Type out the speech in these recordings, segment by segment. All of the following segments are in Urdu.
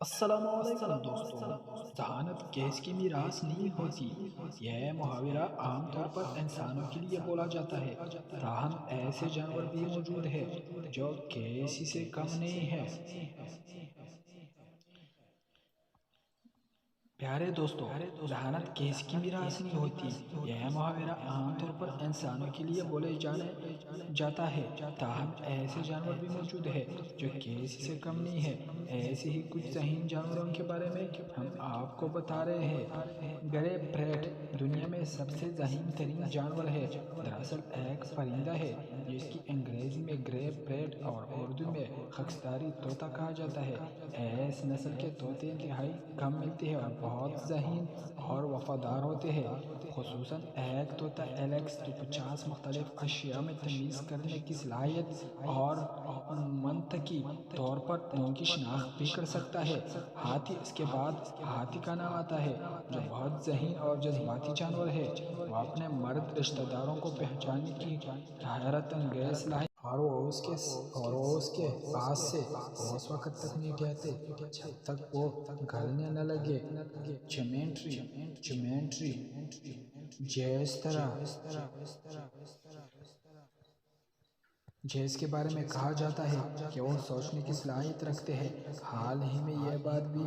السلام علیکم دوستو، ذہانت گیس کی میراث نہیں ہوتی۔ یہ محاورہ عام طور پر انسانوں کے لیے بولا جاتا ہے، تاہم ایسے جانور بھی موجود ہیں جو گیس سے کم نہیں ہیں۔ پیارے دوستو، ذہانت گیس کی میراث نہیں ہوتی۔ یہ محاورہ عام طور پر انسانوں کے لیے بولے جاتا ہے، تاہم ایسے جانور بھی موجود ہیں جو گیس سے کم نہیں ہیں۔ ایسے ہی کچھ ذہین جانوروں کے بارے میں ہم آپ کو بتا رہے ہیں۔ گرے پریٹ دنیا میں سب سے ذہین ترین جانور ہے۔ دراصل ایک پرندہ ہے جس کی انگریزی میں گرے پریٹ اور اردو میں خاکستری طوطا کہا جاتا ہے۔ اس نسل کے طوطے انتہائی کم ملتے ہیں اور بہت ذہین اور وفادار ہوتے ہیں۔ خصوصاً ایک طوطا ایلیکس جو 50 مختلف اشیاء میں تمیز کرنے کی صلاحیت اور منطقی طور پر ان کی شناخت بھی کر سکتا ہے۔ ہاتھی اس کے بعد ہاتھی کا نام آتا ہے، جو بہت ذہین اور جذباتی جانور ہے۔ وہ اپنے مرد رشتہ داروں کو پہچاننے کی حیرت انگیز صلاحیت اور وہ اس کے پاس سے اس وقت تک نہیں جاتے جب تک وہ گلنے نہ لگے۔ جیومیٹری جیس کے بارے میں کہا جاتا ہے کہ وہ سوچنے کی صلاحیت رکھتے ہیں۔ حال ہی میں یہ بات بھی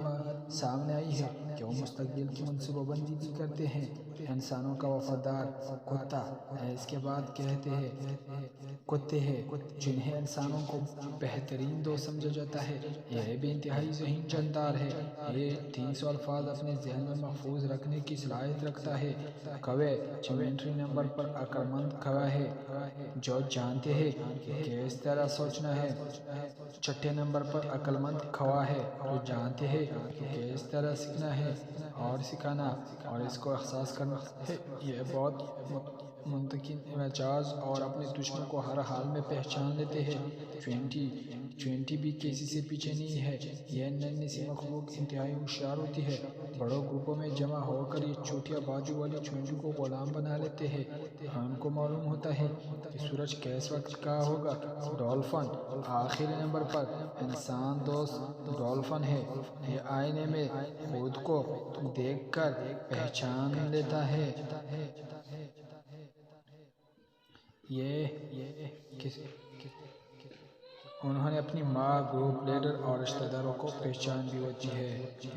سامنے آئی ہے کہ وہ مستقبل کی منصوبہ بندی بھی کرتے ہیں۔ انسانوں کا وفادار کتا اس کے بعد کتے ہیں جنہیں انسانوں کو بہترین دوست سمجھا جاتا ہے۔ یہ بھی انتہائی ذہین جاندار ہے۔ یہ 300 الفاظ اپنے ذہن میں محفوظ رکھنے کی صلاحیت رکھتا ہے۔ کوے جیومیٹری نمبر پر عقل مند کوے ہے جو جانتے ہیں کہ اس طرح سوچنا ہے۔ چھٹے نمبر پر عقل مند کوہ ہے جو جانتے ہیں کہ اس طرح سیکھنا ہے اور سکھانا اور اس کو احساس کرنا ہے۔ یہ بہت منطقی مزاج اور اپنے دشمن کو ہر حال میں پہچان لیتے ہیں۔ چیونٹی بھی کسی سے پیچھے نہیں ہے۔ یہ ننھی سی مخلوق انتہائی ہوشیار ہوتی ہے۔ بڑوں گروپوں میں جمع ہو کر یہ چوٹیا بازو والی چیونٹی کو غلام بنا لیتے ہیں۔ ان کو معلوم ہوتا ہے کہ سورج کس وقت کہاں ہوگا۔ ڈولفن آخری نمبر پر انسان دوست ڈولفن ہے۔ یہ آئینے میں خود کو دیکھ کر پہچان لیتا ہے۔ انہیں اپنی ماں، گروپ لیڈر اور رشتہ داروں کو پہچان بھی ہوتی ہے۔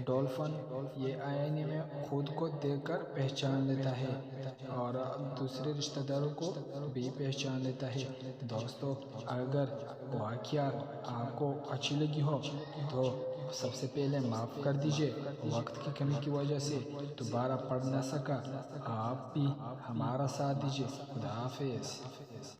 ڈولفن یہ آئینے میں خود کو دیکھ کر پہچان لیتا ہے اور دوسرے رشتہ داروں کو بھی پہچان لیتا ہے۔ دوستو، اگر واقعہ آپ کو اچھی لگی ہو تو سب سے پہلے معاف کر دیجئے، وقت کی کمی کی وجہ سے دوبارہ پڑھ نہ سکا۔ آپ بھی ہمارا ساتھ دیجئے۔ خدا حافظ۔